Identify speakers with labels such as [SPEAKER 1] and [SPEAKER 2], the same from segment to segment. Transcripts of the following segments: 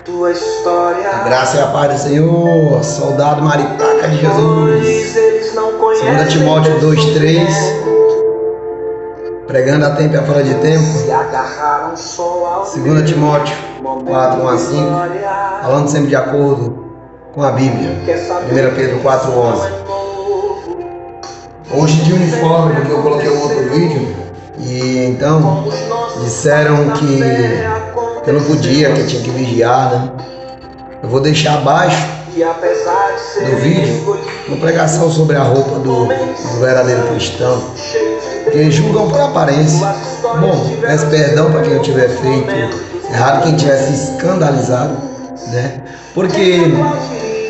[SPEAKER 1] Tua história.
[SPEAKER 2] A graça e a paz do Senhor, soldado maritaca de Jesus. 2 Timóteo 2,3, pregando a tempo e a fora de tempo. 2 Timóteo 4:1-5, falando sempre de acordo com a Bíblia. 1 Pedro 4:11. Hoje de uniforme, porque eu coloquei um outro vídeo e então disseram que eu não podia, que eu tinha que vigiar, né? Eu vou deixar abaixo do vídeo uma pregação sobre a roupa do verdadeiro cristão, que julgam por aparência. Bom, peço perdão para quem eu tiver feito errado, quem tiver se escandalizado, né? Porque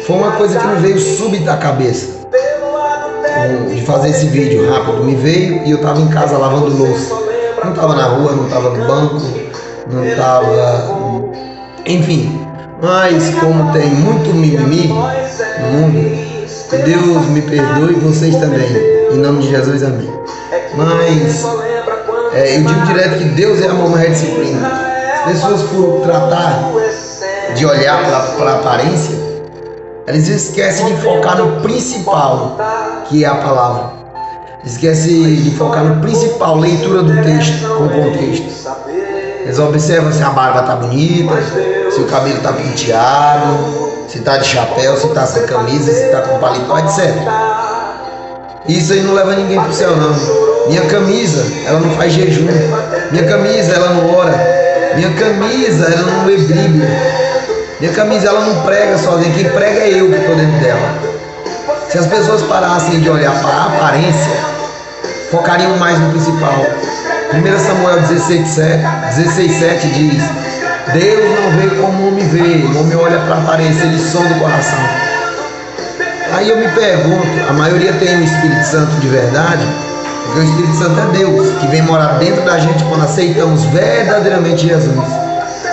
[SPEAKER 2] foi uma coisa que me veio súbita à cabeça de fazer esse vídeo rápido. Me veio e eu estava em casa lavando louça. Não estava na rua, não estava no banco, não estava... Enfim, mas como tem muito mimimi no mundo, Deus me perdoe e vocês também. Em nome de Jesus, amém. Mas eu digo direto que Deus é amor, mas é disciplina. As pessoas, por tratar de olhar para a aparência, eles esquecem de focar no principal, que é a palavra. Esquecem de focar no principal, leitura do texto com contexto. Eles observam se a barba está bonita, se o cabelo está penteado, se está de chapéu, se está sem camisa, se está com paletó, etc. Isso aí não leva ninguém para o céu, não. Minha camisa, ela não faz jejum. Minha camisa, ela não ora. Minha camisa, ela não lê Bíblia. Minha camisa, ela não prega sozinha. Quem prega é eu que estou dentro dela. Se as pessoas parassem de olhar para a aparência, focariam mais no principal. 1 Samuel 16:7 diz: Deus não vê como o homem vê, o homem olha para a aparência, ele sonda o coração. Aí eu me pergunto, a maioria tem o Espírito Santo de verdade? Porque o Espírito Santo é Deus, que vem morar dentro da gente quando aceitamos verdadeiramente Jesus.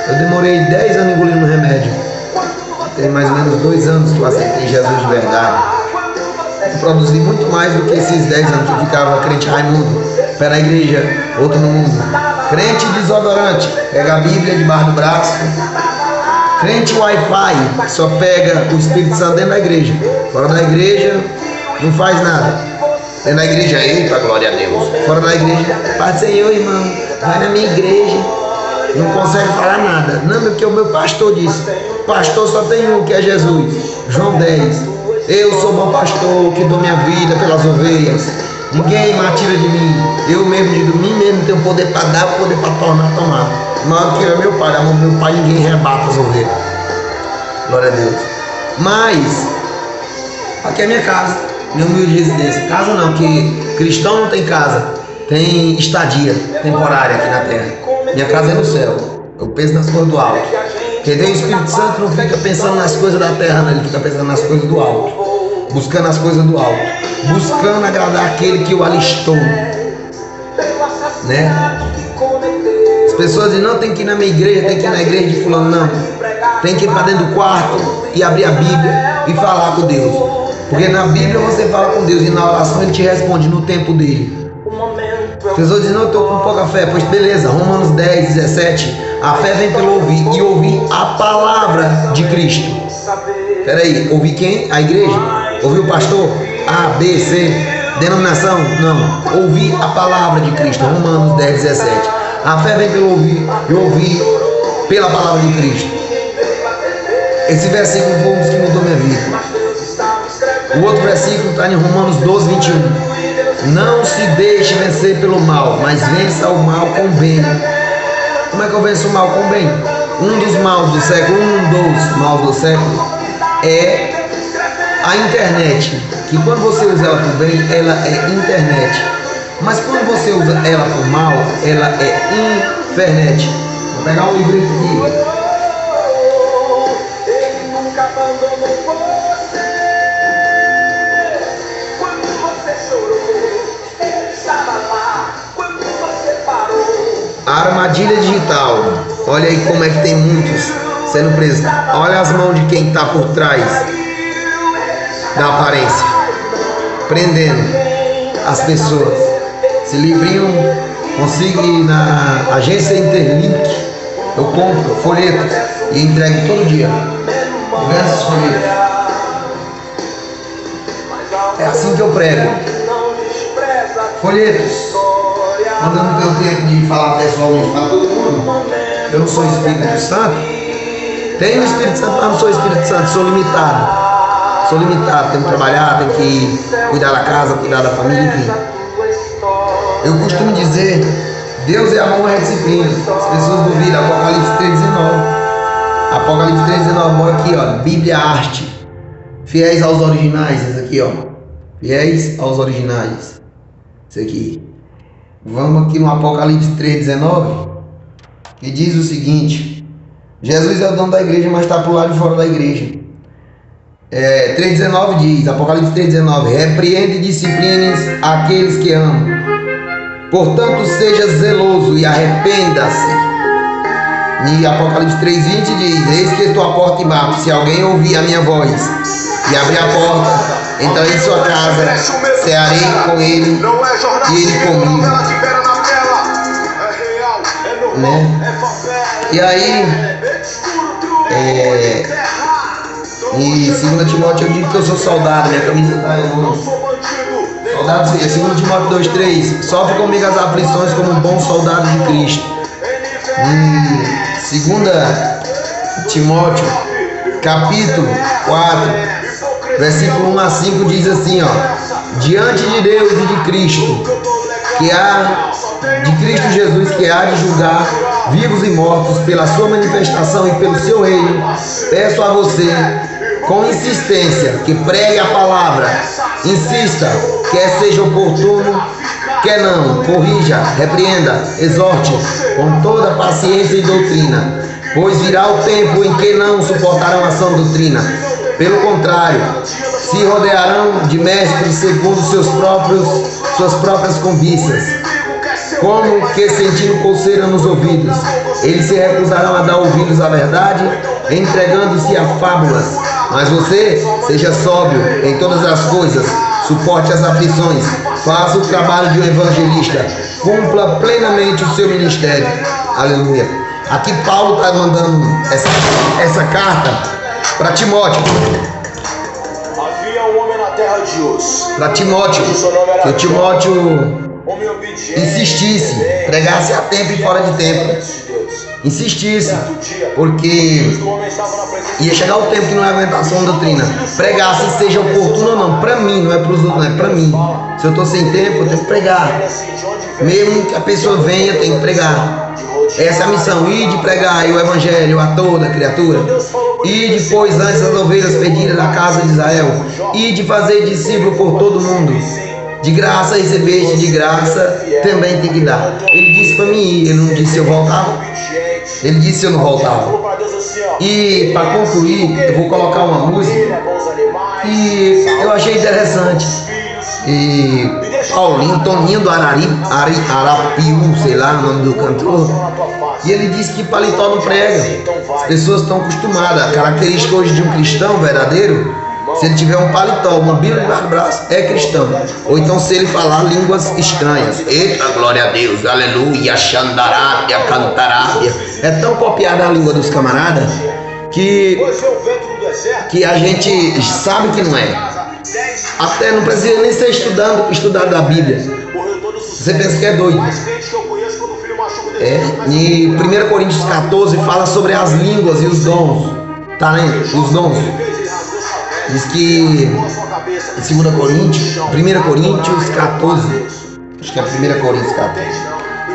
[SPEAKER 2] Eu demorei 10 anos engolindo remédio. Tem mais ou menos 2 anos que eu aceitei Jesus de verdade. Eu produzi muito mais do que esses 10 anos que eu ficava crente Raimundo, pé na igreja, outro no mundo. Crente desodorante, pega a Bíblia debaixo do braço. Crente Wi-Fi, só pega o Espírito Santo dentro da igreja. Fora da igreja, não faz nada. Dentro da igreja, eita, glória a Deus. Fora da igreja, Pai do Senhor, irmão, vai na minha igreja. Não consegue falar nada. Não, porque o meu pastor disse. Pastor só tem um, que é Jesus. João 10. Eu sou bom pastor, que dou minha vida pelas ovelhas. Ninguém me atira de mim. Eu mesmo digo, mim mesmo tenho poder para dar, poder para tornar, tomar. Maior que é meu pai, amor meu pai, ninguém rebata as ovelhas. Glória a Deus. Mas, aqui é minha casa, minha humilde residência. Casa não, que cristão não tem casa. Tem estadia temporária aqui na terra. Minha casa é no céu. Eu penso nas coisas do alto. Quem tem o Espírito Santo não fica pensando nas coisas da terra, né? Ele fica pensando nas coisas do alto. Buscando as coisas do alto. Buscando agradar aquele que o alistou. Né? As pessoas dizem, não, tem que ir na minha igreja, tem que ir na igreja de fulano, não. Tem que ir para dentro do quarto e abrir a Bíblia e falar com Deus. Porque na Bíblia você fala com Deus e na oração Ele te responde no tempo dele. As pessoas dizem, não, eu estou com pouca fé. Pois beleza, Romanos 10:17. A fé vem pelo ouvir, e ouvir a palavra de Cristo. Peraí, ouvir quem? A igreja? Ouvir o pastor? A, B, C, denominação? Não. Ouvir a palavra de Cristo. Romanos 10:17. A fé vem pelo ouvir, e ouvir pela palavra de Cristo. Esse versículo foi um dos que mudou minha vida. O outro versículo está em Romanos 12:21. Não se deixe vencer pelo mal, mas vença o mal com o bem. Como é que eu venço o mal com o bem? Um dos maus do século, é a internet. Que quando você usa ela por bem, ela é internet. Mas quando você usa ela por mal, ela é infernet. Vou pegar um livro aqui. A armadilha digital. Olha aí como é que tem muitos sendo presos. Olha as mãos de quem está por trás da aparência, prendendo as pessoas. Esse livrinho consiga ir na agência Interlink Eu compro folhetos e entrego todo dia. Diversos folhetos. É assim que eu prego. Folhetos. Quando eu não tenho tempo de falar pessoalmente para todo mundo, eu não sou Espírito Santo. Tenho o Espírito Santo, mas não sou Espírito Santo, sou limitado. Sou limitado, tenho que trabalhar, tenho que cuidar da casa, cuidar da família, enfim. Eu costumo dizer, Deus é amor, é disciplina. As pessoas duvidam, Apocalipse 3,19. Apocalipse 3,19, bora aqui, ó, Bíblia Arte. Fiéis aos originais, isso aqui, ó. Fiéis aos originais. Isso aqui. Vamos aqui no Apocalipse 3,19, que diz o seguinte: Jesus é o dono da igreja, mas está para o lado de fora da igreja. 3,19 diz, Apocalipse 3,19: repreende e disciplines aqueles que amam. Portanto, seja zeloso e arrependa-se. E Apocalipse 3,20 diz: eis que estou à porta e bato. Se alguém ouvir a minha voz e abrir a porta, entrarei em sua casa, cearei com ele e ele comigo. Né? E aí, em 2 Timóteo eu digo que eu sou soldado, minha camisa está em mão. Soldado, 2 Timóteo 2,3: sofre comigo as aflições como um bom soldado de Cristo. Em 2 Timóteo capítulo 4, versículo 1 a 5 diz assim, ó: diante de Deus e de Cristo Jesus, que há de julgar vivos e mortos pela sua manifestação e pelo seu reino, peço a você com insistência que pregue a palavra. Insista, quer seja oportuno, quer não, corrija, repreenda, exorte com toda paciência e doutrina, pois virá o tempo em que não suportarão a sã doutrina. Pelo contrário, se rodearão de mestres segundo suas próprias convícias, como que sentindo coceira nos ouvidos. Eles se recusarão a dar ouvidos à verdade, entregando-se a fábulas. Mas você seja sóbrio em todas as coisas, suporte as aflições, faça o trabalho de um evangelista, cumpra plenamente o seu ministério. Aleluia. Aqui Paulo está mandando essa carta para Timóteo.
[SPEAKER 1] Havia um homem na terra de Uz.
[SPEAKER 2] Para Timóteo, que o Timóteo insistisse, pregasse a tempo e fora de tempo. Insistisse, porque ia chegar o tempo que não ia aguentar só uma doutrina. Pregasse, seja oportuno ou não, para mim, não é para os outros, não é para mim. Se eu estou sem tempo, eu tenho que pregar. Mesmo que a pessoa venha, tem que pregar. Essa é a missão, ir de pregar o evangelho a toda criatura. E depois, antes das ovelhas perdidas da casa de Israel, e de fazer discípulo por todo mundo. De graça recebeste, de graça também tem que dar. Ele disse para mim ir, ele não disse se eu voltava. Ele disse se eu não voltava. E para concluir, eu vou colocar uma música que eu achei interessante. E Paulinho, Toninho do Arapiu, sei lá o nome do cantor. E ele disse que paletó não prega. As pessoas estão acostumadas. A característica hoje de um cristão verdadeiro, se ele tiver um paletó, uma Bíblia debaixo do braço, é cristão. Ou então se ele falar línguas estranhas. Eita, glória a Deus, aleluia, xandarábia, cantarábia. É tão copiada a língua dos camaradas que a gente sabe que não é. Até não precisa nem ser estudado da Bíblia. Você pensa que é doido. Em 1 Coríntios 14 fala sobre as línguas e os dons. Tá, né? Os dons. Diz que em 1 Coríntios 14, acho que é 1 Coríntios 14.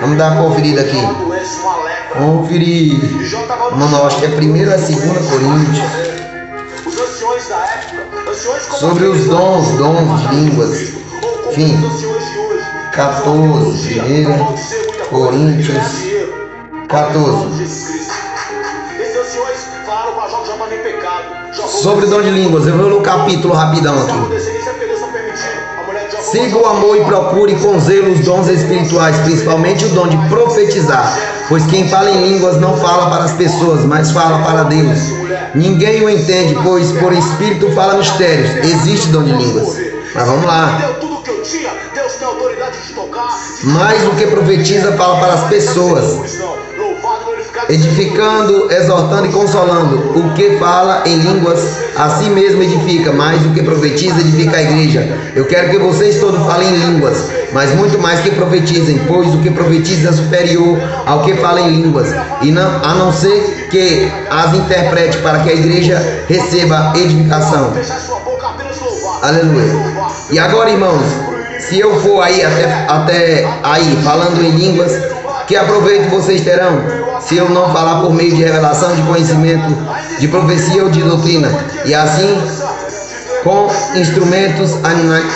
[SPEAKER 2] Vamos dar uma conferida aqui. Conferir. Não, acho que é 1 ou 2 Coríntios. Sobre os dons de línguas. Enfim, 14, 1 Coríntios 14. Sobre o dom de línguas, eu vou no capítulo rapidão aqui. Siga o amor e procure com zelo os dons espirituais, principalmente o dom de profetizar, pois quem fala em línguas não fala para as pessoas, mas fala para Deus. Ninguém o entende, pois por espírito fala mistérios. Existe dom de línguas. Mas vamos lá. Mas o que profetiza fala para as pessoas. edificando, exortando e consolando. O que fala em línguas, a si mesmo edifica, mas o que profetiza, edifica a igreja. Eu quero que vocês todos falem em línguas, mas muito mais que profetizem, pois o que profetiza é superior ao que fala em línguas, e não, a não ser que as interprete, para que a igreja receba edificação. Aleluia. E agora, irmãos, se eu for aí até aí falando em línguas, que aproveito vocês terão, se eu não falar por meio de revelação, de conhecimento, de profecia ou de doutrina, e assim com instrumentos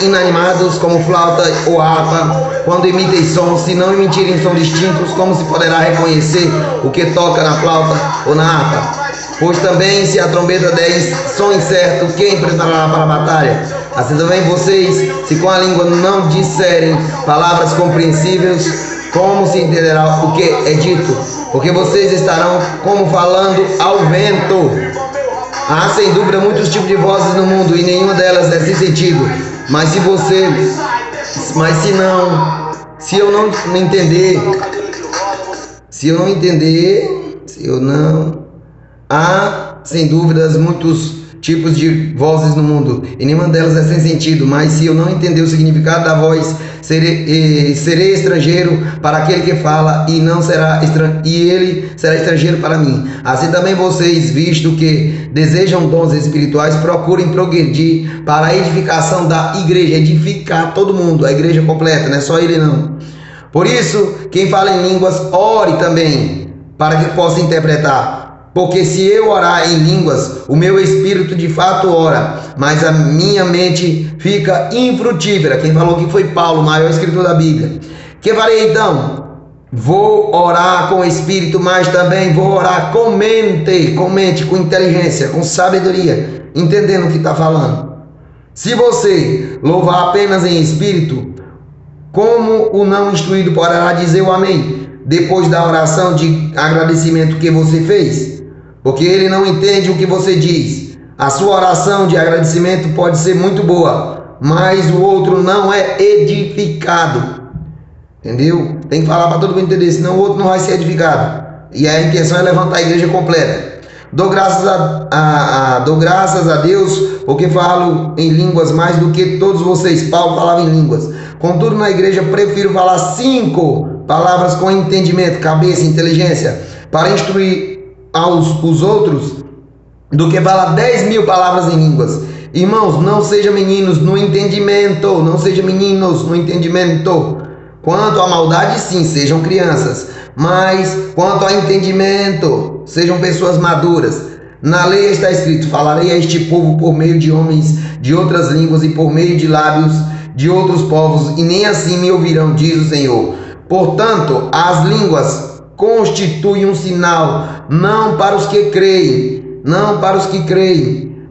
[SPEAKER 2] inanimados como flauta ou harpa, quando emitem som, se não emitirem som distintos, como se poderá reconhecer o que toca na flauta ou na harpa? Pois também, se a trombeta der som incerto, quem preparará para a batalha? Assim também vocês, se com a língua não disserem palavras compreensíveis, como se entenderá o que é dito? Porque vocês estarão como falando ao vento. Há sem dúvida muitos tipos de vozes no mundo e nenhuma delas é sem sentido. Se eu não entender, há sem dúvidas muitos tipos de vozes no mundo e nenhuma delas é sem sentido. Mas se eu não entender o significado da voz, serei estrangeiro para aquele que fala e ele será estrangeiro para mim. Assim também vocês, visto que desejam dons espirituais, procurem progredir para a edificação da igreja, edificar todo mundo, a igreja completa, não é só ele não. Por isso, quem fala em línguas, ore também, para que possa interpretar. Porque se eu orar em línguas, o meu espírito de fato ora, mas a minha mente fica infrutífera. Quem falou que foi Paulo, o maior escritor da Bíblia. Que farei então? Vou orar com o espírito, mas também vou orar com mente, com inteligência, com sabedoria, entendendo o que está falando. Se você louvar apenas em espírito, como o não instruído poderá dizer o amém, depois da oração de agradecimento que você fez? Porque ele não entende o que você diz. A sua oração de agradecimento pode ser muito boa, mas o outro não é edificado. Entendeu? Tem que falar para todo mundo entender, senão o outro não vai ser edificado. E a intenção é levantar a igreja completa. Dou graças a Deus, porque falo em línguas mais do que todos vocês. Paulo falava em línguas. Contudo, na igreja prefiro falar 5 palavras com entendimento, cabeça, inteligência, para instruir os outros, do que falar 10.000 palavras em línguas. Irmãos, não sejam meninos no entendimento, Quanto à maldade, sim, sejam crianças, mas quanto ao entendimento, sejam pessoas maduras. Na lei está escrito: falarei a este povo por meio de homens de outras línguas e por meio de lábios de outros povos, e nem assim me ouvirão, diz o Senhor. Portanto, as línguas constituem um sinal, não para os que creem,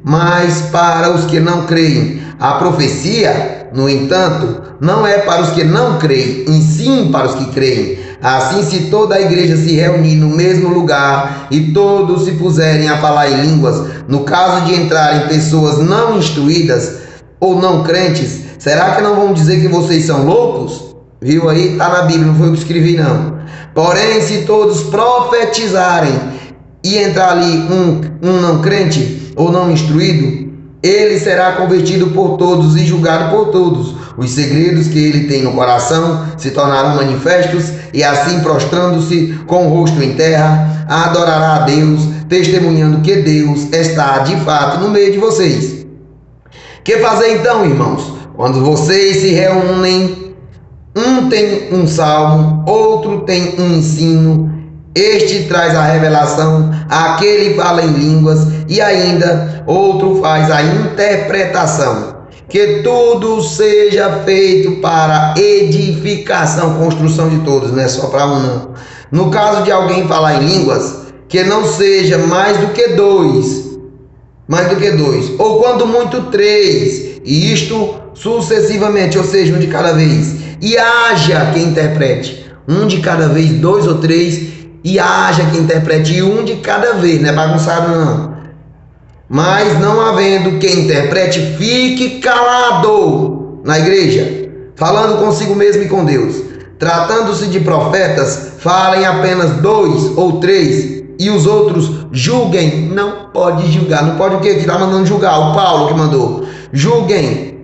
[SPEAKER 2] mas para os que não creem. A profecia, no entanto, não é para os que não creem, e sim para os que creem. Assim, se toda a igreja se reunir no mesmo lugar e todos se puserem a falar em línguas, no caso de entrarem pessoas não instruídas ou não crentes, será que não vão dizer que vocês são loucos? Viu aí? Está na Bíblia, não foi eu que escrevi não. Porém, se todos profetizarem e entrar ali um não crente ou não instruído, ele será convertido por todos e julgado por todos. Os segredos que ele tem no coração se tornarão manifestos, e assim, prostrando-se com o rosto em terra, adorará a Deus, testemunhando que Deus está de fato no meio de vocês. Que fazer então, irmãos? Quando vocês se reúnem, um tem um salmo, outro tem um ensino, este traz a revelação, aquele fala em línguas e ainda outro faz a interpretação. Que tudo seja feito para edificação, construção de todos, não é só para um não. No caso de alguém falar em línguas, que não seja mais do que dois, ou quando muito 3, e isto sucessivamente, ou seja, um de cada vez. E haja quem interprete, um de cada vez, 2 ou 3, e haja quem interprete, e um de cada vez, não é bagunçado não. Mas não havendo quem interprete, fique calado na igreja, falando consigo mesmo e com Deus. tratando-se de profetas, falem apenas 2 ou 3 e os outros julguem. Não pode julgar. Não pode o quê? Que está mandando julgar? O Paulo que mandou. Julguem.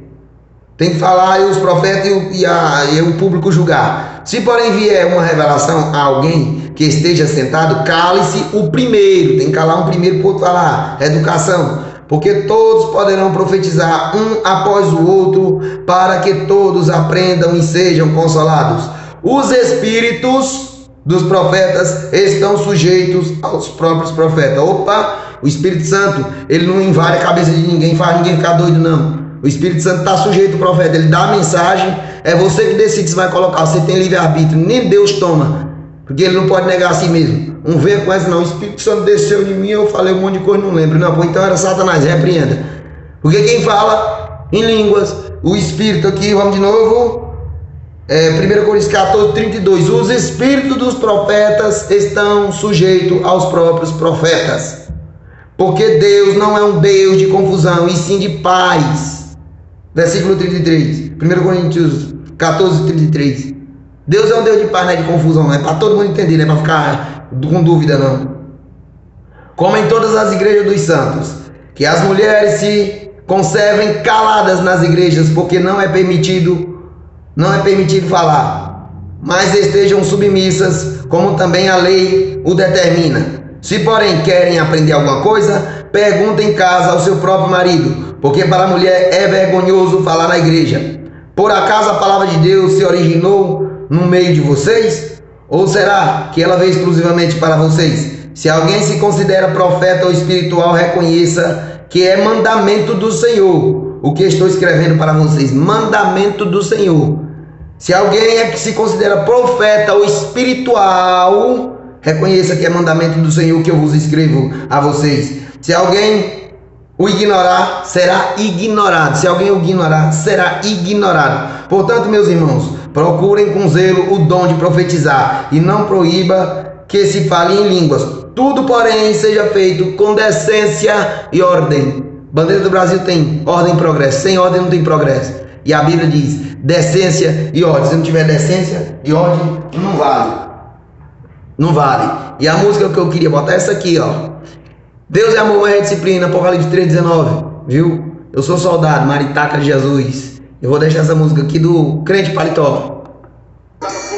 [SPEAKER 2] Tem que falar e os profetas e o público julgar. Se porém vier uma revelação a alguém que esteja sentado, cale-se o primeiro. Tem que calar um primeiro para o outro falar. Educação. Porque todos poderão profetizar um após o outro, para que todos aprendam e sejam consolados. Os espíritos dos profetas estão sujeitos aos próprios profetas. Opa, o Espírito Santo, ele não invade a cabeça de ninguém, faz ninguém ficar doido não. O Espírito Santo está sujeito ao profeta, ele dá a mensagem, é você que decide se vai colocar, você tem livre-arbítrio, nem Deus toma, porque ele não pode negar a si mesmo. Não venha com essa não, o Espírito Santo desceu em mim, eu falei um monte de coisa, não lembro. Não, então era Satanás, repreenda. Porque quem fala em línguas, o Espírito aqui, vamos de novo, 1 Coríntios 14, 32, os espíritos dos profetas estão sujeitos aos próprios profetas. Porque Deus não é um Deus de confusão, e sim de paz. Versículo 33, 1 Coríntios 14, 33. Deus é um Deus de paz, não é de confusão, não é para todo mundo entender, não é para ficar com dúvida não. Como em todas as igrejas dos santos, que as mulheres se conservem caladas nas igrejas, porque não é permitido falar, mas estejam submissas, como também a lei o determina. Se porém querem aprender alguma coisa, perguntem em casa ao seu próprio marido, porque para a mulher é vergonhoso falar na igreja. Por acaso a palavra de Deus se originou no meio de vocês? Ou será que ela veio exclusivamente para vocês? Se alguém se considera profeta ou espiritual, reconheça que é mandamento do Senhor o que estou escrevendo para vocês. Mandamento do Senhor. Se alguém é que se considera profeta ou espiritual, reconheça que é mandamento do Senhor que eu vos escrevo a vocês. Se alguém o ignorar, será ignorado. Se alguém o ignorar, será ignorado. Portanto, meus irmãos, procurem com zelo o dom de profetizar e não proíba que se fale em línguas. Tudo, porém, seja feito com decência e ordem. Bandeira do Brasil tem ordem e progresso. Sem ordem não tem progresso. E a Bíblia diz decência e ordem. Se não tiver decência e ordem, não vale. Não vale. E a música que eu queria botar é essa aqui, ó. Deus é amor, é disciplina, Apocalipse 3,19, viu? Eu sou soldado, maritaca de Jesus. Eu vou deixar essa música aqui do Crente Paletó.
[SPEAKER 1] Você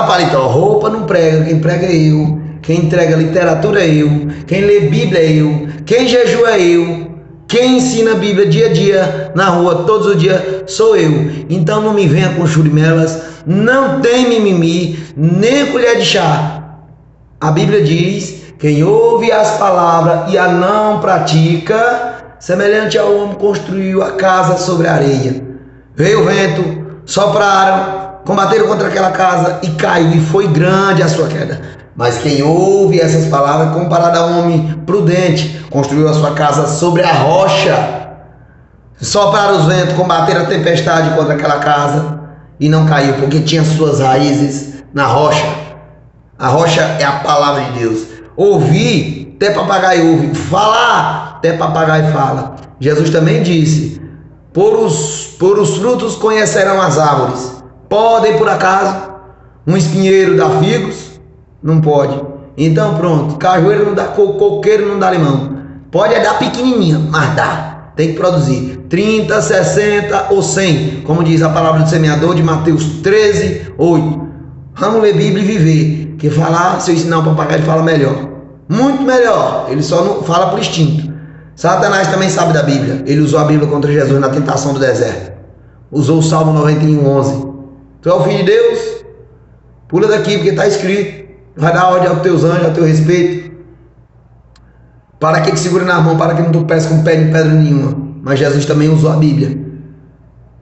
[SPEAKER 2] paletó. Roupa não prega, quem prega é eu. Quem entrega literatura é eu. Quem lê Bíblia é eu. Quem jejua é eu. Quem ensina a Bíblia dia a dia, na rua, todos os dias, sou eu. Então não me venha com churimelas, não tem mimimi, nem colher de chá. A Bíblia diz, quem ouve as palavras e a não pratica, semelhante ao homem construiu a casa sobre a areia. Veio o vento, sopraram, combateram contra aquela casa e caiu, e foi grande a sua queda. Mas quem ouve essas palavras, comparado a um homem prudente, construiu a sua casa sobre a rocha. Sopraram os ventos, combateram a tempestade contra aquela casa e não caiu, porque tinha suas raízes na rocha. A rocha é a palavra de Deus. Ouvir, até papagaio ouve. Falar, até papagaio fala. Jesus também disse, por os frutos conhecerão as árvores. Podem, por acaso, um espinheiro dar figos? Não pode. Então pronto, cajueiro não dá, coqueiro não dá limão. Pode é dar pequenininha, mas dá. Tem que produzir 30, 60 ou 100, como diz a palavra do semeador de Mateus 13, 8. Vamos ler Bíblia e viver. Que falar, se eu ensinar o papagaio, ele fala melhor. Muito melhor. Ele só não fala por instinto. Satanás também sabe da Bíblia. Ele usou a Bíblia contra Jesus na tentação do deserto. Usou o Salmo 91, 11. Tu é o filho de Deus? Pula daqui porque está escrito. Vai dar ordem aos teus anjos, ao teu respeito. Para que segure na mão, para que não tropeça com o pé em pedra nenhuma. Mas Jesus também usou a Bíblia.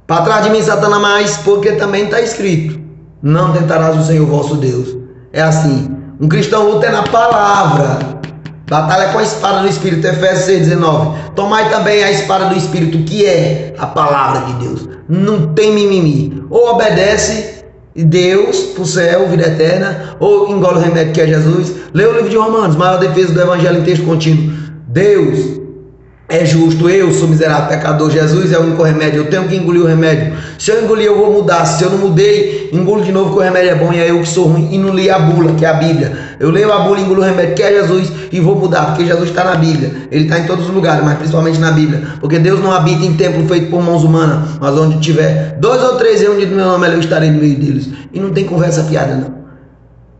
[SPEAKER 2] Para trás de mim, Satanás, porque também está escrito. Não tentarás o Senhor vosso Deus. É assim. Um cristão luta é na palavra. Batalha com a espada do Espírito. Efésios 6,19. Tomai também a espada do Espírito, que é a palavra de Deus. Não tem mimimi. Ou obedece Deus para o céu, vida eterna, ou engole o remédio que é Jesus. Lê o livro de Romanos, maior defesa do Evangelho em texto contínuo. Deus é justo, eu sou miserável, pecador. Jesus é o único remédio, eu tenho que engolir o remédio. Se eu engolir, eu vou mudar. Se eu não mudei, engulo de novo que o remédio é bom e é eu que sou ruim e não li a bula, que é a Bíblia. Eu leio a bula, engulo o remédio, que é Jesus, e vou mudar, porque Jesus está na Bíblia. Ele está em todos os lugares, mas principalmente na Bíblia. Porque Deus não habita em templo feito por mãos humanas, mas onde tiver 2 ou 3 reunidos no meu nome, eu estarei no meio deles. E não tem conversa fiada, não.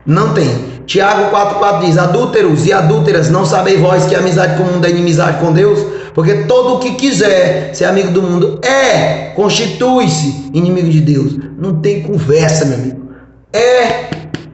[SPEAKER 2] Não tem. Tiago 4,4 diz, adúlteros e adúlteras, não sabeis vós que a amizade com o mundo é inimizade com Deus? Porque todo o que quiser ser amigo do mundo constitui-se inimigo de Deus. Não tem conversa, meu amigo.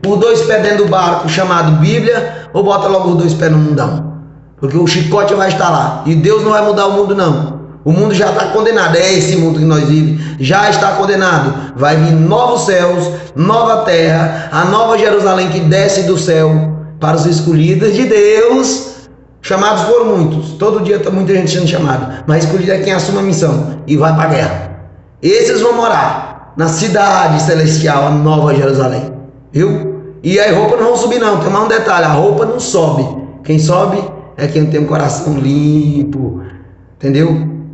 [SPEAKER 2] Por 2 pés dentro do barco chamado Bíblia, ou bota logo os 2 pés no mundão. Porque o chicote vai estar lá. E Deus não vai mudar o mundo, não. O mundo já está condenado. É esse mundo que nós vivemos. Já está condenado. Vai vir novos céus, nova terra, a nova Jerusalém que desce do céu para os escolhidos de Deus. Chamados foram muitos. Todo dia está muita gente sendo chamada. Mas escolhido é quem assume a missão e vai para a guerra. Esses vão morar na cidade celestial, a nova Jerusalém. Viu? E aí roupa não vão subir não. Tem mais um detalhe. A roupa não sobe. Quem sobe é quem tem um coração limpo. Entendeu?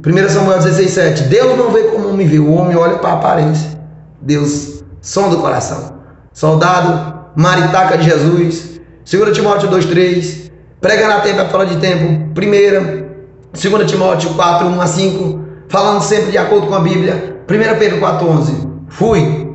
[SPEAKER 2] 1 Samuel 16,7. Deus não vê como o homem vê. O homem olha para a aparência. Deus sonda o coração. Soldado, maritaca de Jesus. 2 Timóteo 2,3. Prega na tempo, é fora de tempo. 2 Timóteo 4, 1 a 5. Falando sempre de acordo com a Bíblia. 1 Pedro 4,11. Fui